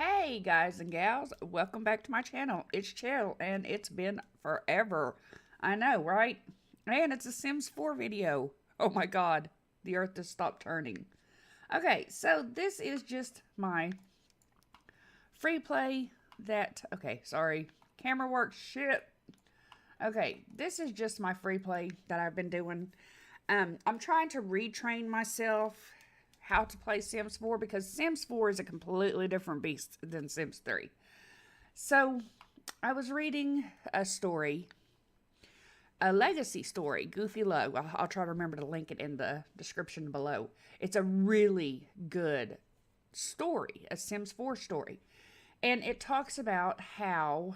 Hey guys and gals, welcome back to my channel. It's Chell and it's been forever. I know, right? And it's a Sims 4 video. Oh my god, the earth has stopped turning. Okay, so this is just my free play sorry, camera work shit. Okay, this is just my free play that I've been doing. I'm trying to retrain myself how to play Sims 4 because Sims 4 is a completely different beast than Sims 3. So, I was reading a story, a legacy story, Goofy Low. I'll try to remember to link it in the description below. It's a really good story, a Sims 4 story. And it talks about how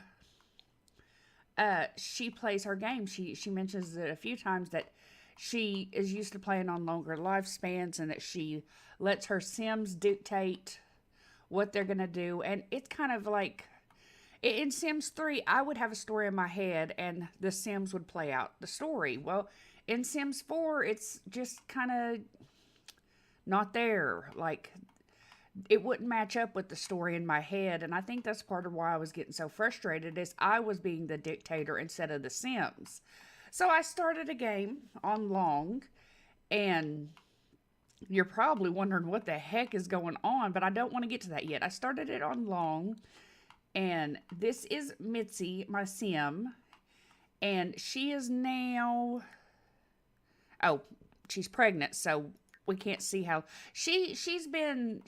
she plays her game. She mentions it a few times that she is used to playing on longer lifespans and that she lets her Sims dictate what they're going to do. And it's kind of like in Sims 3, I would have a story in my head and the Sims would play out the story. Well, in Sims 4, it's just kind of not there. Like, it wouldn't match up with the story in my head. And I think that's part of why I was getting so frustrated is I was being the dictator instead of the Sims. So I started a game on long, and you're probably wondering what the heck is going on, but I don't want to get to that yet. I started it on long, and this is Mitzi, my Sim, and she is now, oh, she's pregnant, so we can't see how we've been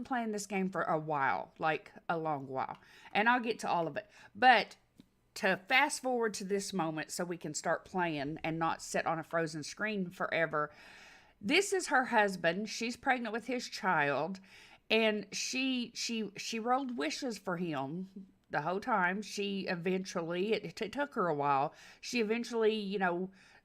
playing this game for a while, like a long while, and I'll get to all of it. But to fast forward to this moment so we can start playing and not sit on a frozen screen forever. This is her husband. She's pregnant with his child, and she rolled wishes for him the whole time. She eventually, it took her a while. She eventually,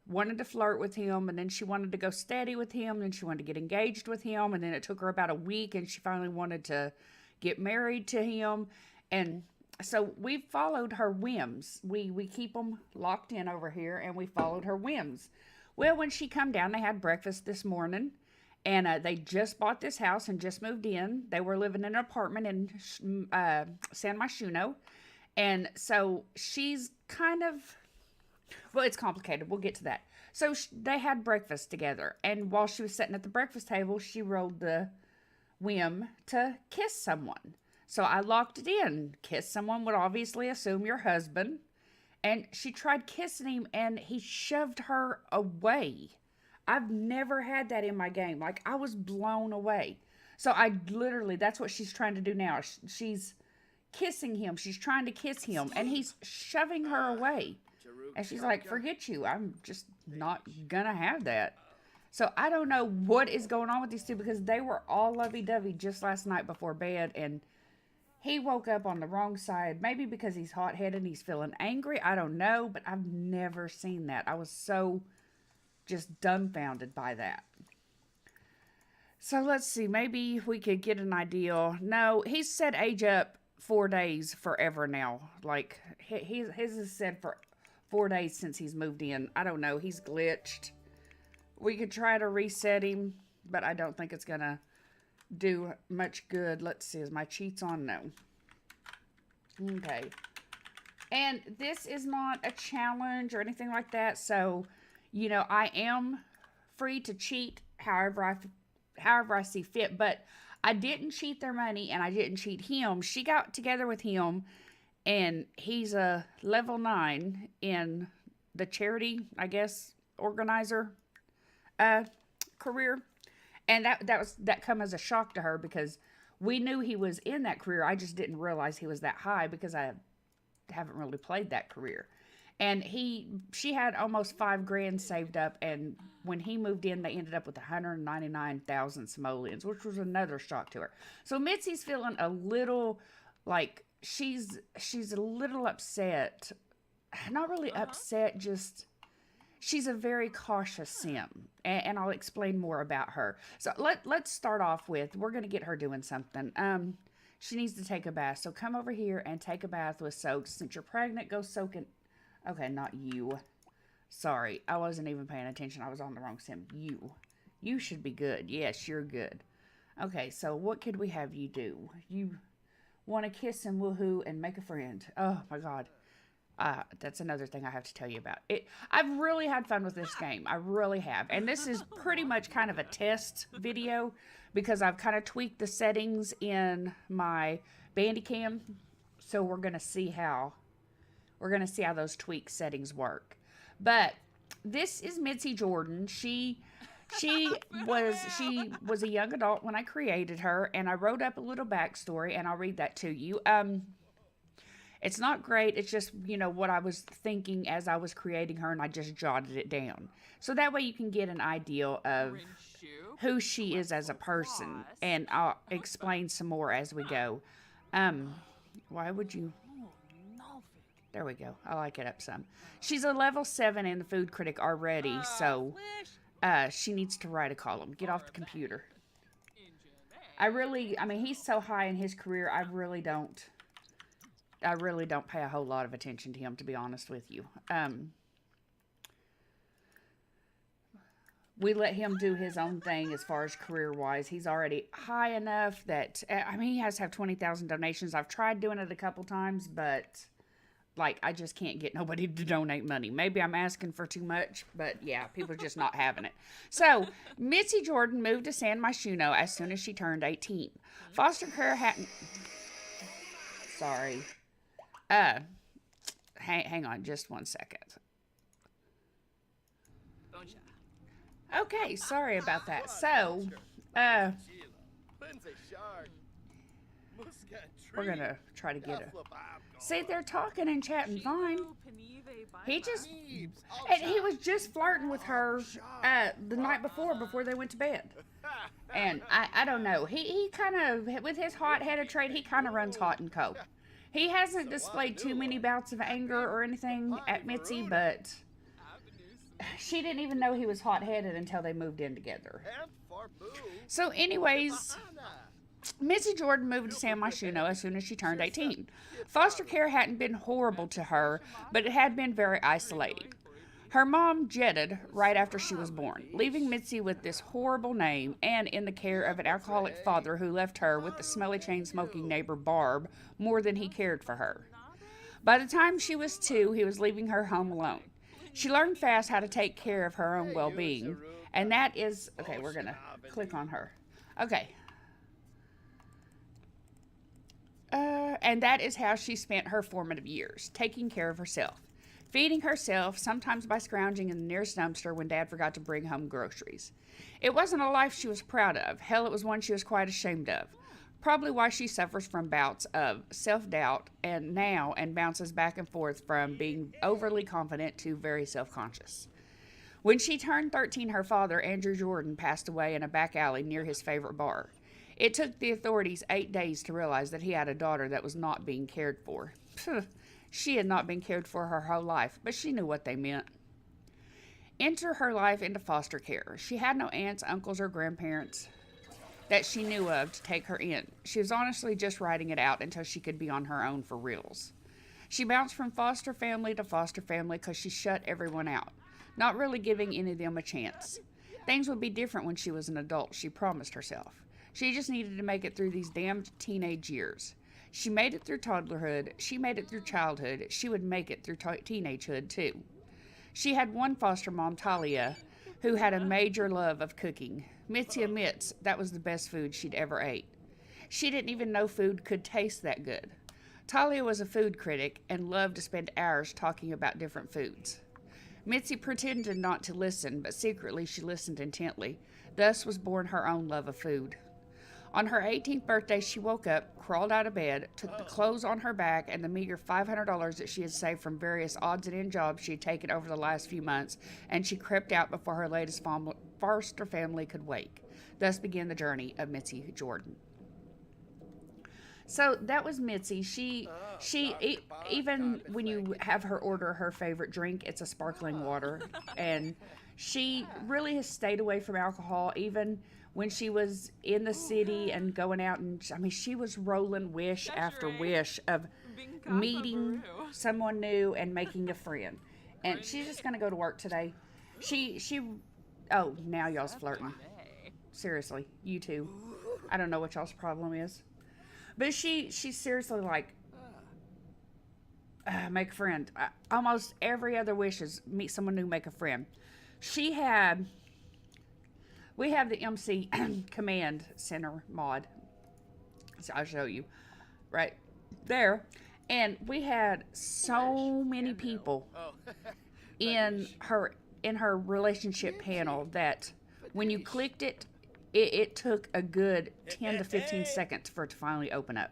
wanted to flirt with him, and then she wanted to go steady with him, and she wanted to get engaged with him, and then it took her about a week, and she finally wanted to get married to him. And so we followed her whims. We keep them locked in over here, and we followed her whims. Well, when she come down, they had breakfast this morning, and they just bought this house and just moved in. They were living in an apartment in San Myshuno, and so she's kind of, well, it's complicated. We'll get to that. So they had breakfast together, and while she was sitting at the breakfast table, she rolled the whim to kiss someone. So I locked it in. Kiss someone would obviously assume your husband. And she tried kissing him and he shoved her away. I've never had that in my game. Like, I was blown away. So I literally, that's what she's trying to do now. She's kissing him. She's trying to kiss him and he's shoving her away. And she's like, forget you. I'm just not gonna have that. So I don't know what is going on with these two because they were all lovey-dovey just last night before bed, and he woke up on the wrong side, maybe because he's hot-headed and he's feeling angry. I don't know, but I've never seen that. I was so just dumbfounded by that. So let's see. Maybe we could get an idea. No, he's said age up 4 days forever now. Like, his is said for 4 days since he's moved in. I don't know. He's glitched. We could try to reset him, but I don't think it's going to do much good. Let's see, is my cheats on? No. Okay. And this is not a challenge or anything like that, so I am free to cheat however I see fit, but I didn't cheat their money and I didn't cheat him. She got together with him and he's a level 9 in the charity, I guess, organizer career. And that come as a shock to her because we knew he was in that career. I just didn't realize he was that high because I haven't really played that career. And she had almost $5,000 saved up, and when he moved in, they ended up with 199,000 simoleons, which was another shock to her. So Mitzi's feeling a little like she's a little upset. Not really upset, just she's a very cautious Sim, and I'll explain more about her. So let's start off with, we're going to get her doing something. She needs to take a bath, so come over here and take a bath with soak. Since you're pregnant, go soak in. Okay, not you. Sorry, I wasn't even paying attention. I was on the wrong Sim. You should be good. Yes, you're good. Okay, so what could we have you do? Want to kiss and woohoo and make a friend. Oh my God. That's another thing I have to tell you about. I've really had fun with this game. I really have. And this is pretty much kind of a test video because I've kind of tweaked the settings in my Bandicam. So we're gonna see how those tweak settings work. But this is Mitzi Jordan. She was a young adult when I created her, and I wrote up a little backstory, and I'll read that to you. It's not great. It's just, what I was thinking as I was creating her, and I just jotted it down. So that way you can get an idea of who she is as a person, and I'll explain some more as we go. Why would you... There we go. I like it up some. She's a level 7 in the food critic already, so she needs to write a column. Get off the computer. He's so high in his career, I really don't pay a whole lot of attention to him, to be honest with you. We let him do his own thing as far as career-wise. He's already high enough that, he has to have 20,000 donations. I've tried doing it a couple times, but... I just can't get nobody to donate money. Maybe I'm asking for too much, but yeah, people are just not having it. So, Mitzi Jordan moved to San Myshuno as soon as she turned 18. Foster care hadn't... Sorry. Hang on just one second. Okay, sorry about that. So, we're going to try to get a... See, they're talking and chatting fine. He was just flirting with her the night before they went to bed. And I don't know. He kind of, with his hot-headed trait, he kind of runs hot and cold. He hasn't displayed too many bouts of anger or anything at Mitzi, but she didn't even know he was hot-headed until they moved in together. So anyways... Mitzi Jordan moved to San Myshuno as soon as she turned 18. Foster care hadn't been horrible to her, but it had been very isolating. Her mom jetted right after she was born, leaving Mitzi with this horrible name and in the care of an alcoholic father who left her with the smelly chain-smoking neighbor Barb more than he cared for her. By the time she was 2, he was leaving her home alone. She learned fast how to take care of her own well-being, and that is... Okay, we're going to click on her. Okay. And that is how she spent her formative years, taking care of herself. Feeding herself, sometimes by scrounging in the nearest dumpster when Dad forgot to bring home groceries. It wasn't a life she was proud of. Hell, it was one she was quite ashamed of. Probably why she suffers from bouts of self-doubt and bounces back and forth from being overly confident to very self-conscious. When she turned 13, her father, Andrew Jordan, passed away in a back alley near his favorite bar. It took the authorities 8 days to realize that he had a daughter that was not being cared for. She had not been cared for her whole life, but she knew what they meant. Enter her life into foster care. She had no aunts, uncles, or grandparents that she knew of to take her in. She was honestly just writing it out until she could be on her own for reals. She bounced from foster family to foster family because she shut everyone out, not really giving any of them a chance. Things would be different when she was an adult, she promised herself. She just needed to make it through these damned teenage years. She made it through toddlerhood. She made it through childhood. She would make it through teenagehood, too. She had one foster mom, Talia, who had a major love of cooking. Mitzi admits that was the best food she'd ever ate. She didn't even know food could taste that good. Talia was a food critic and loved to spend hours talking about different foods. Mitzi pretended not to listen, but secretly she listened intently. Thus was born her own love of food. On her 18th birthday, she woke up, crawled out of bed, took the clothes on her back and the meager $500 that she had saved from various odds and end jobs she had taken over the last few months, and she crept out before her latest foster family could wake. Thus began the journey of Mitzi Jordan. So that was Mitzi. Even when you have her order her favorite drink, it's a sparkling water. And she really has stayed away from alcohol, even when she was in the city and going out. And she was rolling wish after wish of meeting someone new and making a friend. And she's just going to go to work today. Oh, now y'all's flirting. Seriously, you two. I don't know what y'all's problem is. But she's seriously like, make a friend. Almost every other wish is meet someone new, make a friend. She had, we have the MC Command Center mod. So I'll show you right there. And we had so many people in her relationship panel that when you clicked it, it took a good 10 to 15 seconds for it to finally open up.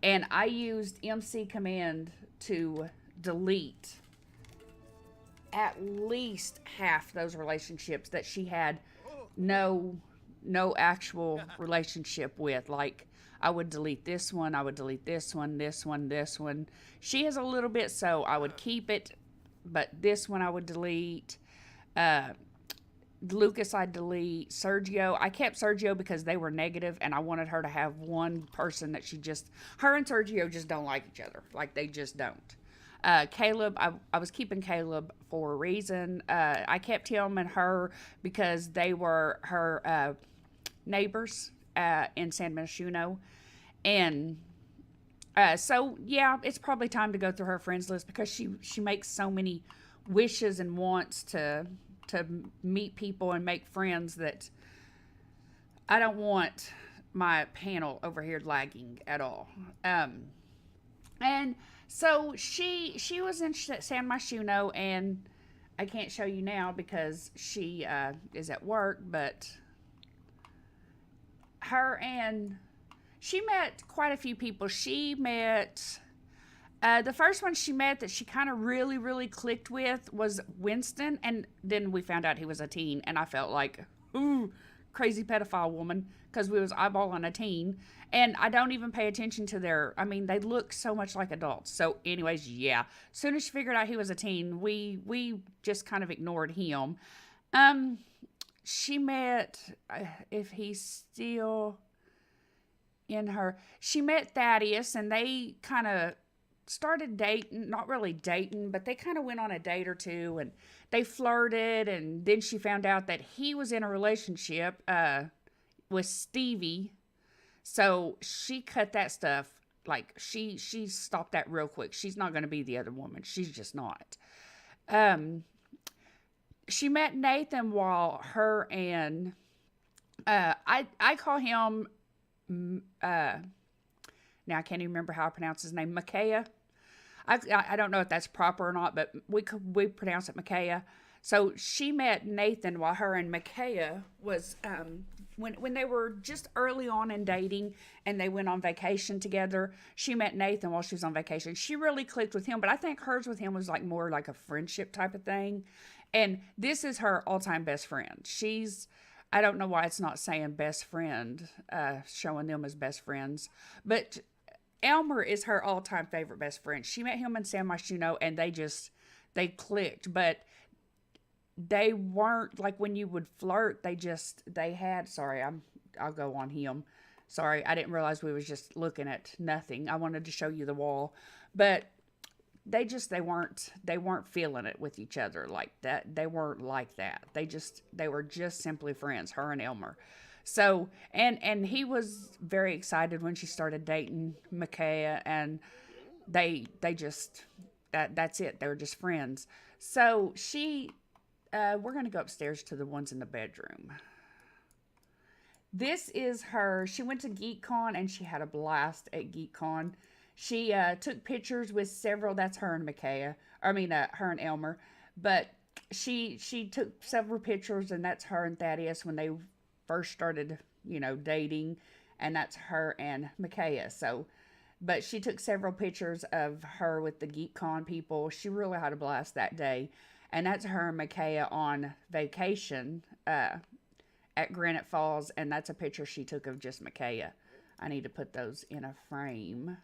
And I used MC Command to delete at least half those relationships that she had no actual relationship with. Like, I would delete this one, I would delete this one, this one, this one. She has a little bit, so I would keep it, but this one I would delete. Lucas I'd delete. Sergio, I kept Sergio because they were negative and I wanted her to have one person that her and Sergio just don't like each other. Like, they just don't. Caleb, I was keeping Caleb for a reason. I kept him and her because they were her neighbors in San Myshuno. And so, yeah, it's probably time to go through her friends list because she makes so many wishes and wants to meet people and make friends that I don't want my panel over here lagging at all. And so she was in San Myshuno, and I can't show you now because she is at work, but she met quite a few people. She met, the first one she met that she kind of really, really clicked with was Winston, and then we found out he was a teen, and I felt like, ooh, crazy pedophile woman, because we was eyeballing a teen, and I don't even pay attention to they look so much like adults. So anyways, yeah, as soon as she figured out he was a teen, we just kind of ignored him. She met, if he's still in her, she met Thaddeus, and they kind of started dating, not really dating, but they kind of went on a date or two, and they flirted, and then she found out that he was in a relationship with Stevie, so she cut that stuff, like, she stopped that real quick. She's not going to be the other woman. She's just not. She met Nathan while her and, I call him, now I can't even remember how I pronounce his name, Micaiah. I don't know if that's proper or not, but we pronounce it Micaiah. So she met Nathan while her and Micaiah was, when they were just early on in dating and they went on vacation together. She met Nathan while she was on vacation. She really clicked with him, but I think hers with him was like more like a friendship type of thing. And this is her all-time best friend. I don't know why it's not saying best friend, showing them as best friends, but Elmer is her all-time favorite best friend. She met him in San Myshuno, and they clicked, but they weren't, like, when you would flirt, I'll go on him. Sorry, I didn't realize we was just looking at nothing. I wanted to show you the wall, but they weren't feeling it with each other like that. They weren't like that. They were just simply friends, her and Elmer. So, and he was very excited when she started dating Micaiah, and they just, that's it. They were just friends. So we're going to go upstairs to the ones in the bedroom. This is her. She went to GeekCon, and she had a blast at GeekCon. She took pictures with several, that's her and Micaiah, her and Elmer, but she took several pictures, and that's her and Thaddeus when they first started, dating, and that's her and Micaiah. So, but she took several pictures of her with the GeekCon people. She really had a blast that day, and that's her and Micaiah on vacation at Granite Falls, and that's a picture she took of just Micaiah. I need to put those in a frame.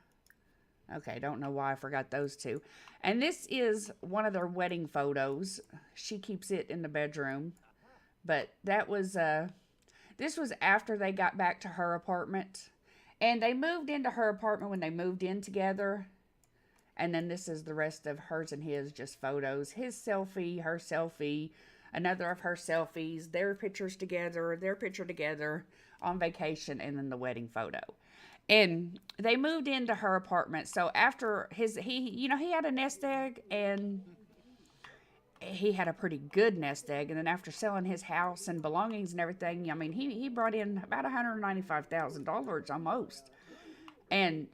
Okay, don't know why I forgot those two. And this is one of their wedding photos. She keeps it in the bedroom. But that was, this was after they got back to her apartment. And they moved into her apartment when they moved in together. And then this is the rest of hers and his, just photos. His selfie, her selfie, another of her selfies, their picture together on vacation, and then the wedding photo. And they moved into her apartment. So after he had a nest egg, and he had a pretty good nest egg. And then after selling his house and belongings and everything, I mean, he brought in about $195,000 almost. And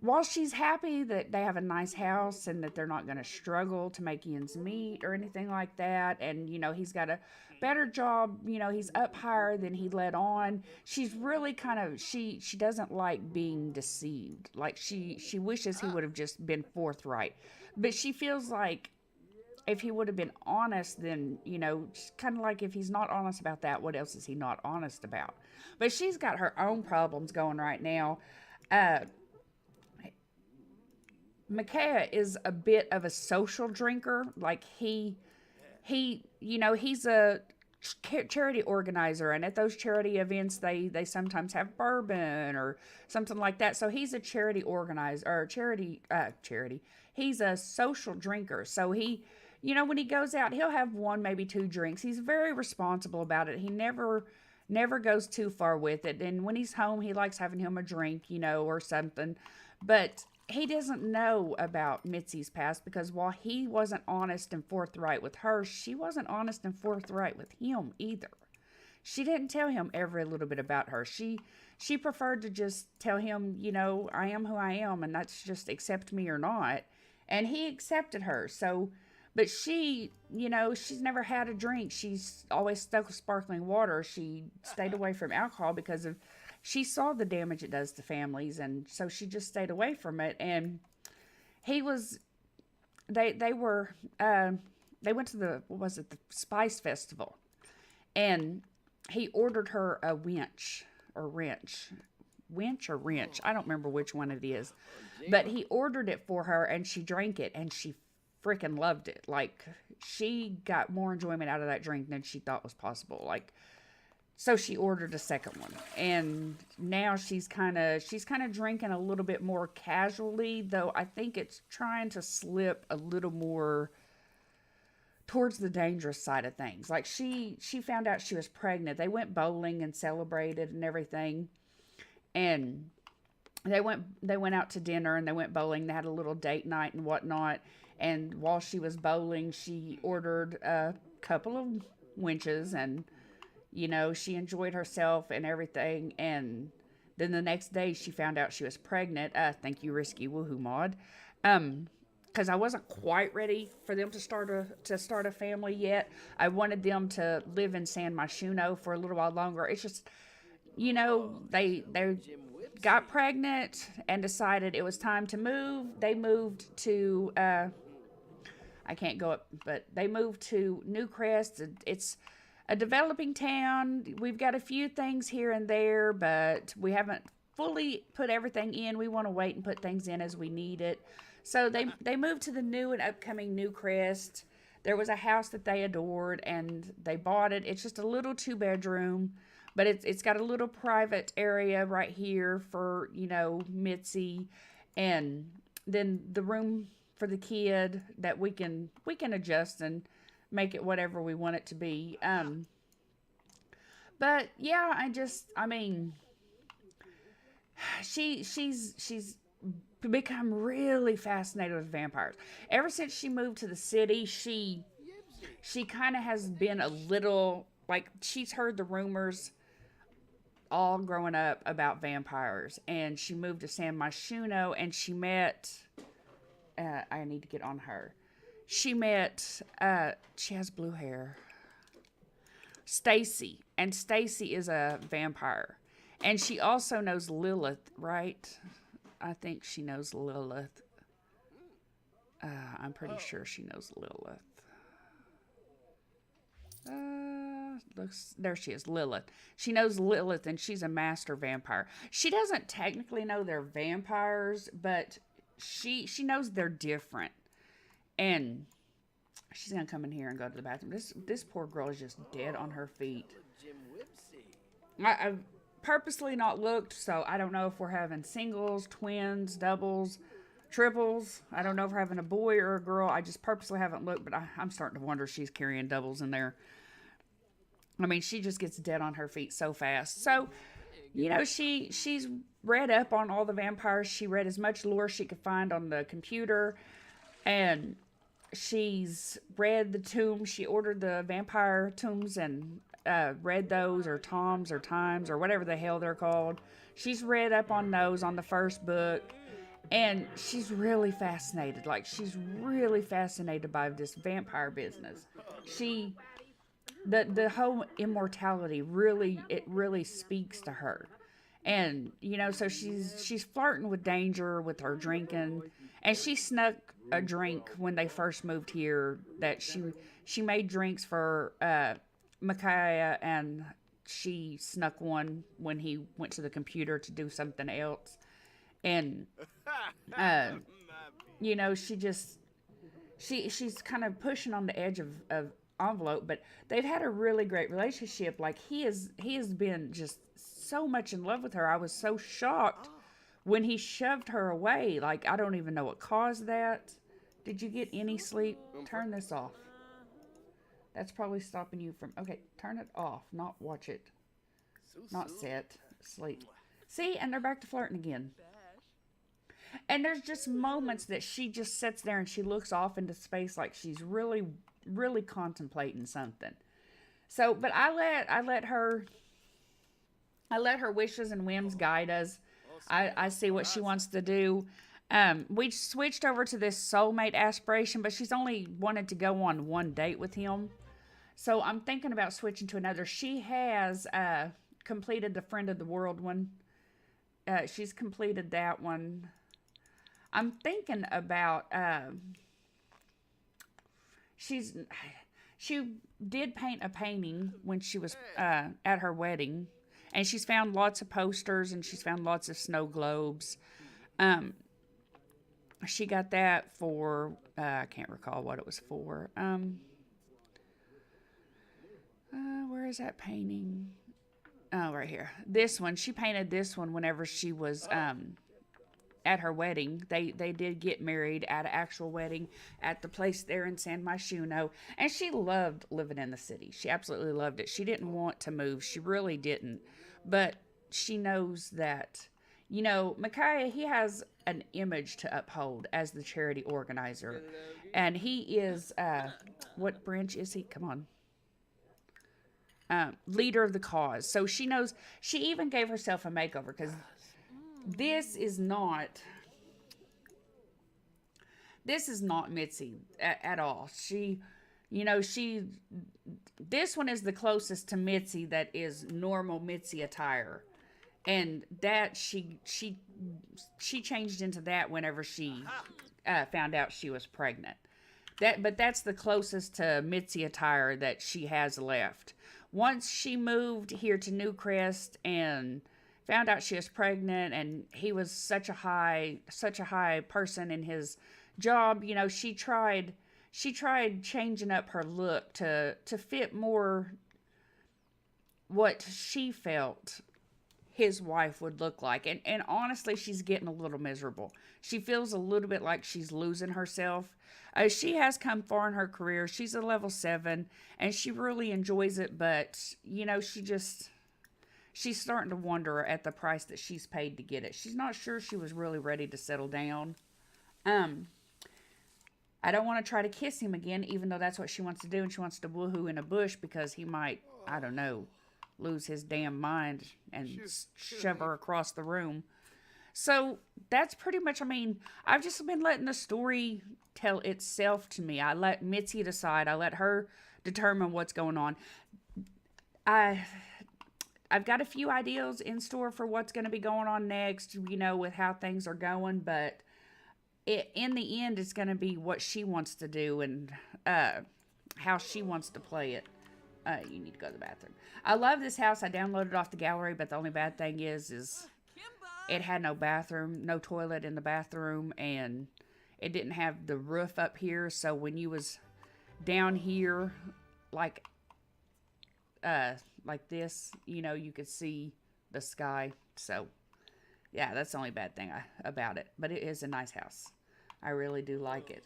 while she's happy that they have a nice house and that they're not going to struggle to make ends meet or anything like that, and he's got a better job, he's up higher than he let on. She's really kind of she doesn't like being deceived. Like she wishes he would have just been forthright, but she feels like if he would have been honest, then kind of like if he's not honest about that, what else is he not honest about? But she's got her own problems going right now. uh Micaiah is a bit of a social drinker. Like he's a charity organizer, and at those charity events, they sometimes have bourbon or something like that. So he's a charity organizer, or charity. He's a social drinker. So when he goes out, he'll have one, maybe two drinks. He's very responsible about it. He never goes too far with it. And when he's home, he likes having him a drink, or something. But he doesn't know about Mitzi's past, because while he wasn't honest and forthright with her, she wasn't honest and forthright with him either. She didn't tell him every little bit about her. She preferred to just tell him, I am who I am, and that's just accept me or not. And he accepted her. So, but she's never had a drink. She's always stuck with sparkling water. She stayed away from alcohol because she saw the damage it does to families, and so she just stayed away from it. And he was, they were, they went to the Spice Festival, and he ordered her a winch or wrench. I don't remember which one it is, but he ordered it for her, and she drank it, and she freaking loved it. Like, she got more enjoyment out of that drink than she thought was possible. Like, so she ordered a second one, and now she's kind of drinking a little bit more casually, though I think it's trying to slip a little more towards the dangerous side of things. Like, she found out she was pregnant. They went bowling and celebrated and everything, and they went out to dinner and they went bowling. They had a little date night and whatnot. And while she was bowling, she ordered a couple of winches, and she enjoyed herself and everything. And then the next day she found out she was pregnant. Thank you, Risky Woohoo Mod. Because I wasn't quite ready for them to start a family yet. I wanted them to live in San Myshuno for a little while longer. It's just, they got pregnant and decided it was time to move. They moved to, I can't go up, but they moved to Newcrest. It's a developing town. We've got a few things here and there, but we haven't fully put everything in. We want to wait and put things in as we need it. So they moved to the new and upcoming Newcrest. There was a house that they adored, and they bought it. It's just a little 2-bedroom, but it's got a little private area right here for, Mitzi, and then the room for the kid that we can adjust and make it whatever we want it to be. But yeah, I mean, she's become really fascinated with vampires. Ever since she moved to the city, she kind of has been a little, like, she's heard the rumors all growing up about vampires, and she moved to San Myshuno, and she met, I need to get on her. She met, she has blue hair, Stacy, and Stacy is a vampire. And she also knows Lilith, right? I think she knows Lilith. I'm pretty sure she knows Lilith. There she is, Lilith. She knows Lilith, and she's a master vampire. She doesn't technically know they're vampires, but she knows they're different. And she's gonna come in here and go to the bathroom. This poor girl is just dead on her feet. I've purposely not looked, so I don't know if we're having singles, twins, doubles, triples. I don't know if we're having a boy or a girl. I just purposely haven't looked, but I'm starting to wonder if she's carrying doubles in there. I mean, she just gets dead on her feet so fast. So she's read up on all the vampires. She read as much lore she could find on the computer, and she's read the tombs. She ordered the vampire tombs and read those, or toms or times or whatever the hell they're called. She's read up on those on the first book, and she's really fascinated. Like, she's really fascinated by this vampire business. She the whole immortality really speaks to her. And so she's flirting with danger with her drinking, and she snuck a drink when they first moved here. That she made drinks for Micaiah, and she snuck one when he went to the computer to do something else. And uh, she just she's kind of pushing on the edge of envelope, but they've had a really great relationship. Like, he has been just so much in love with her. I was so shocked when he shoved her away. Like, I don't even know what caused that. Did you get any sleep? Turn this off. That's probably stopping you from... Okay, turn it off. Not watch it. Not set. Sleep. See? And they're back to flirting again. And there's just moments that she just sits there and she looks off into space like she's really, really contemplating something. So, but I let her wishes and whims guide us. I see what she wants to do. We switched over to this soulmate aspiration, but she's only wanted to go on one date with him. So I'm thinking about switching to another. She has completed the Friend of the World one. She's completed that one. I'm thinking about she did paint a painting when she was at her wedding, and she's found lots of posters and she's found lots of snow globes. She got that for I can't recall what it was for. Where is that painting? Oh, right here. This one. She painted this one whenever she was at her wedding. They did get married at an actual wedding at the place there in San Myshuno, and she loved living in the city. She absolutely loved it. She didn't want to move. She really didn't. But she knows that, Micaiah, he has an image to uphold as the charity organizer. And he is, what branch is he? Come on. Leader of the cause. So she knows, she even gave herself a makeover, because this is not Mitzi at all. This one is the closest to Mitzi that is normal Mitzi attire. And that she changed into that whenever she found out she was pregnant. But that's the closest to Mitzi attire that she has left. Once she moved here to Newcrest and found out she was pregnant, and he was such a high person in his job, she tried changing up her look to fit more what she felt his wife would look like. And honestly, she's getting a little miserable. She feels a little bit like she's losing herself. She has come far in her career. She's a level 7, and she really enjoys it, but, she's starting to wonder at the price that she's paid to get it. She's not sure she was really ready to settle down. I don't want to try to kiss him again, even though that's what she wants to do, and she wants to woohoo in a bush because he might, I don't know, lose his damn mind and shove her across the room. So that's pretty much, I've just been letting the story tell itself to me. I let Mitzi decide. I let her determine what's going on. I've got a few ideas in store for what's going to be going on next, with how things are going, but in the end, it's going to be what she wants to do and how she wants to play it. You need to go to the bathroom. I love this house. I downloaded it off the gallery, but the only bad thing is it had no bathroom, no toilet in the bathroom, and it didn't have the roof up here. So when you was down here, like this, you could see the sky. So yeah, that's the only bad thing about it. But it is a nice house. I really do like it.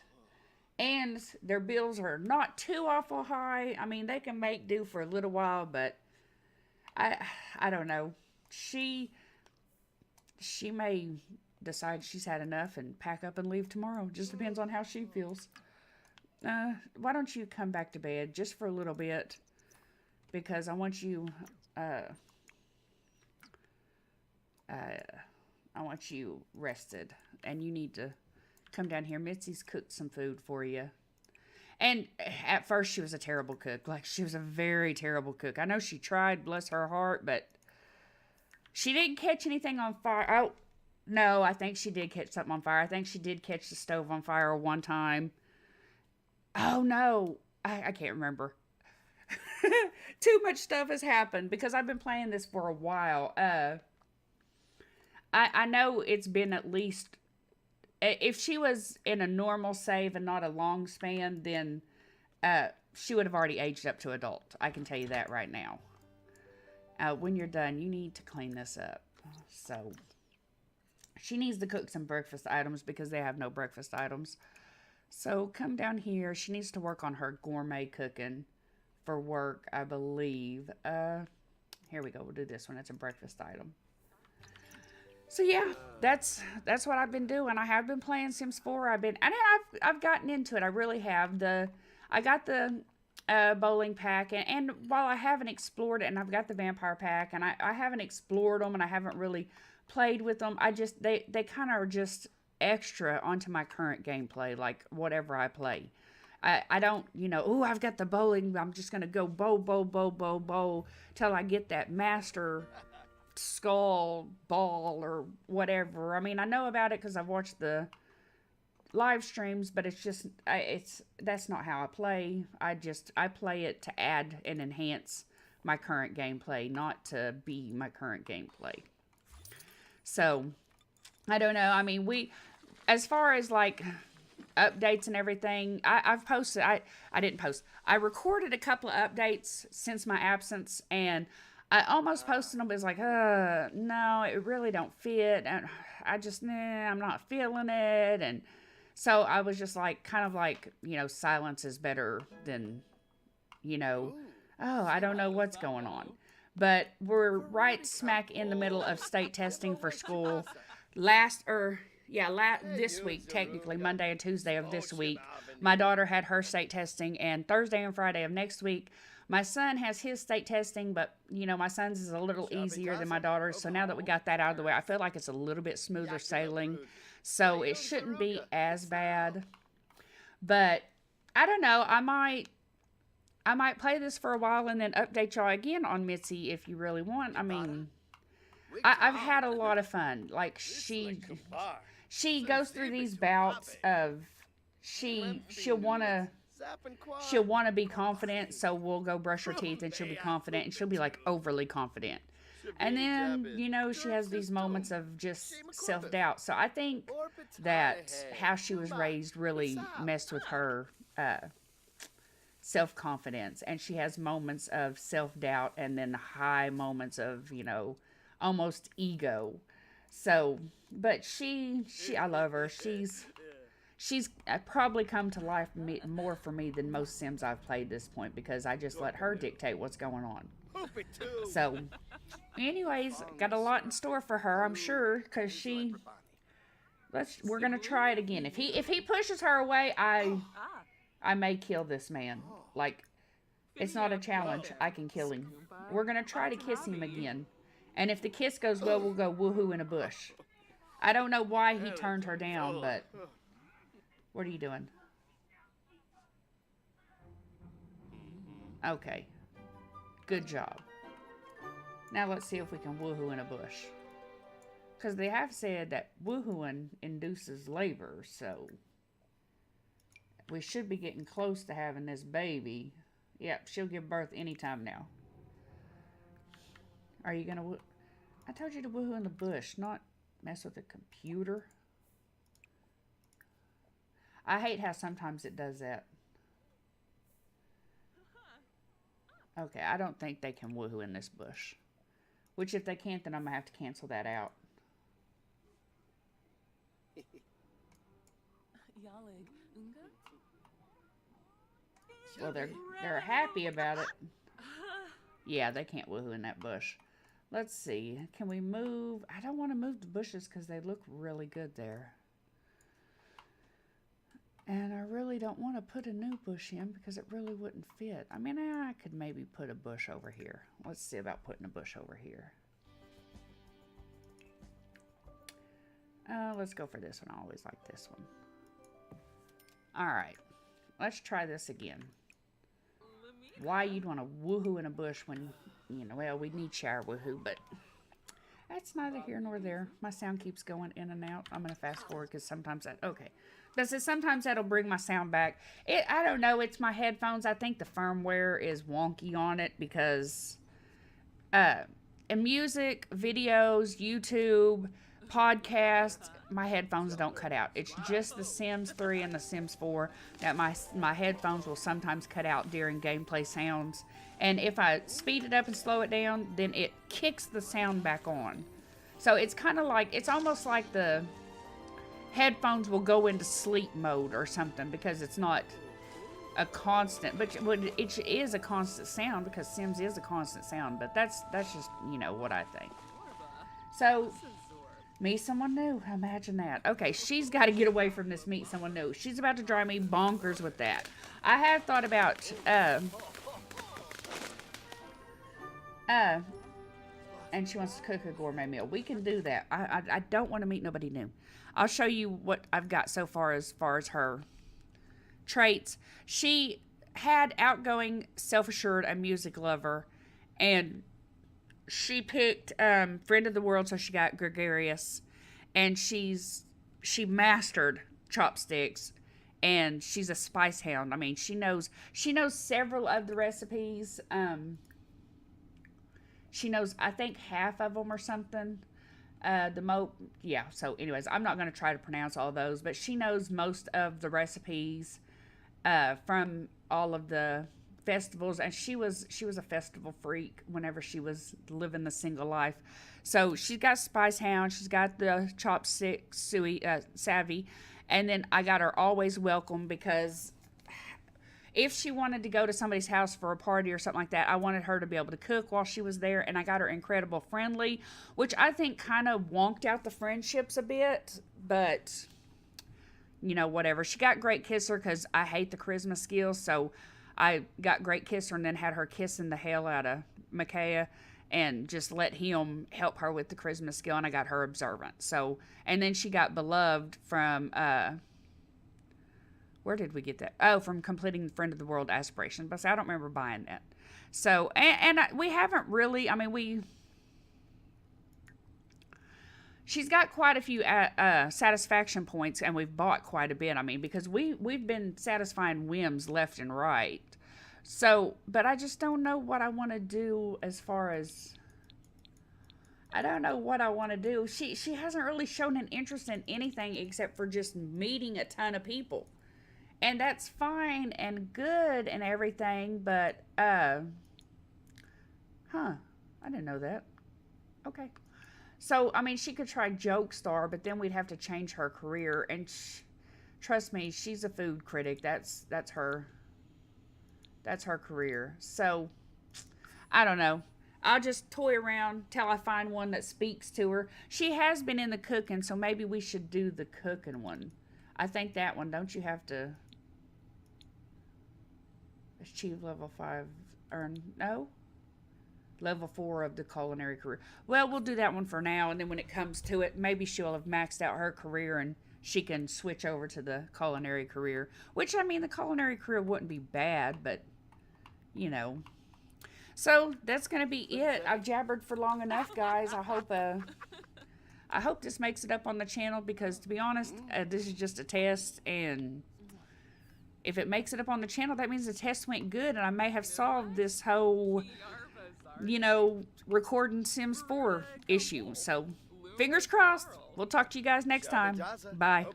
And their bills are not too awful high. They can make do for a little while, but I don't know. she may decide she's had enough and pack up and leave tomorrow. Just depends on how she feels. Why don't you come back to bed just for a little bit? Because I want you, I want you rested. And you need to come down here. Mitzi's cooked some food for you. And at first she was a terrible cook. Like, she was a very terrible cook. I know she tried, bless her heart, but she didn't catch anything on fire. Oh, no, I think she did catch something on fire. I think she did catch the stove on fire one time. Oh, no. I can't remember. Too much stuff has happened because I've been playing this for a while. I know it's been at least... If she was in a normal save and not a long span, then she would have already aged up to adult. I can tell you that right now. When you're done, you need to clean this up. So... she needs to cook some breakfast items because they have no breakfast items. So come down here. She needs to work on her gourmet cooking for work, I believe. Here we go. We'll do this one. It's a breakfast item. So yeah, that's what I've been doing. I have been playing Sims 4. I've gotten into it. I really have. I got the bowling pack, and while I haven't explored it, and I've got the vampire pack, and I haven't explored them, and I haven't really played with them. They kind of are just extra onto my current gameplay, like whatever I play. I don't, I've got the bowling, I'm just going to go bowl till I get that master skull ball or whatever. I mean, I know about it because I've watched the live streams, but that's not how I play. I play it to add and enhance my current gameplay, not to be my current gameplay. So, I don't know. I mean, as far as like updates and everything, I've posted, I didn't post. I recorded a couple of updates since my absence, and I almost posted them, but it's like, no, it really don't fit. And I'm not feeling it. And so I was just like, kind of like, silence is better than, I don't know what's going on. But we're right smack in the middle of state testing for school. This week, technically, Monday and Tuesday of this week, my daughter had her state testing, and Thursday and Friday of next week, my son has his state testing, but, my son's is a little easier than my daughter's, so now that we got that out of the way, I feel like it's a little bit smoother sailing, so it shouldn't be as bad. But, I don't know, I might play this for a while and then update y'all again on Mitzi if you really want. I mean, I've had a lot of fun. Like, she goes through these bouts of she'll want to be confident, so we'll go brush her teeth and she'll be confident, and she'll be like overly confident. And then, she has these moments of just self-doubt. So I think that how she was raised really messed with her self-confidence, and she has moments of self-doubt and then high moments of, almost ego. So, but I love her. She's probably come to life more for me than most Sims I've played this point, because I just let her dictate what's going on. So, anyways, got a lot in store for her, I'm sure, because we're gonna try it again. If he pushes her away, I may kill this man. Like, it's not a challenge. I can kill him. We're going to try to kiss him again. And if the kiss goes well, we'll go woohoo in a bush. I don't know why he turned her down, but... What are you doing? Okay. Good job. Now let's see if we can woohoo in a bush. Because they have said that woohooing induces labor, so... we should be getting close to having this baby. Yep, she'll give birth anytime now. Are you gonna... I told you to woohoo in the bush, not mess with the computer. I hate how sometimes it does that. Okay, I don't think they can woohoo in this bush. Which, if they can't, then I'm gonna have to cancel that out. Well, they're happy about it. Yeah, they can't woohoo in that bush. Let's see. Can we move? I don't want to move the bushes because they look really good there. And I really don't want to put a new bush in because it really wouldn't fit. I mean, I could maybe put a bush over here. Let's see about putting a bush over here. Let's go for this one. I always like this one. All right. Let's try this again. Why you'd want to woohoo in a bush when, you know, well, we need shower woohoo, but that's neither here nor there. My sound keeps going in and out. I'm going to fast forward because sometimes that, okay. But sometimes that'll bring my sound back. I don't know. It's my headphones. I think the firmware is wonky on it because in music, videos, YouTube, podcasts, my headphones don't cut out. It's just the Sims 3 and the Sims 4 that my headphones will sometimes cut out during gameplay sounds. And if I speed it up and slow it down, then it kicks the sound back on. So it's kind of like, it's almost like the headphones will go into sleep mode or something because it's not a constant, but it is a constant sound because Sims is a constant sound, but that's just, you know, what I think. So, meet someone new. Imagine that. Okay, she's got to get away from this meet someone new. She's about to drive me bonkers with that. I have thought about, and she wants to cook a gourmet meal. We can do that. I don't want to meet nobody new. I'll show you what I've got so far as her traits. She had outgoing, self-assured, a music lover, and she picked friend of the world, so she got gregarious, and she mastered chopsticks, and she's a spice hound. I mean, she knows several of the recipes. She knows, I think, half of them or something. Yeah, so anyways, I'm not going to try to pronounce all those, but she knows most of the recipes from all of the festivals, and she was a festival freak whenever she was living the single life. So she's got Spice Hound, she's got the chopstick savvy, and then I got her always welcome because if she wanted to go to somebody's house for a party or something like that, I wanted her to be able to cook while she was there, and I got her incredible friendly, which I think kind of wonked out the friendships a bit, but, you know, whatever. She got Great Kisser because I hate the charisma skills, so I got Great Kisser and then had her kissing the hell out of Micaiah and just let him help her with the charisma skill, and I got her Observant. So, and then she got Beloved from, where did we get that? Oh, from completing Friend of the World aspiration. But I don't remember buying that. So, and we haven't really, I mean, she's got quite a few satisfaction points, and we've bought quite a bit. I mean, because we've been satisfying whims left and right. So, but I just don't know what I want to do as far as, I don't know what I want to do. She hasn't really shown an interest in anything except for just meeting a ton of people. And that's fine and good and everything, but, I didn't know that. Okay. So, I mean, she could try Jokestar, but then we'd have to change her career. And trust me, she's a food critic. That's her career. So, I don't know. I'll just toy around till I find one that speaks to her. She has been in the cooking, so maybe we should do the cooking one. I think that one, don't you have to achieve level 5, or no? Level 4 of the culinary career. Well, we'll do that one for now, and then when it comes to it, maybe she'll have maxed out her career and she can switch over to the culinary career. Which, I mean, the culinary career wouldn't be bad, but, you know. So, that's going to be it. I've jabbered for long enough, guys. I hope this makes it up on the channel because, to be honest, this is just a test, and if it makes it up on the channel, that means the test went good, and I may have solved this whole, you know, recording Sims 4 issue. So, fingers crossed. We'll talk to you guys next time. Bye.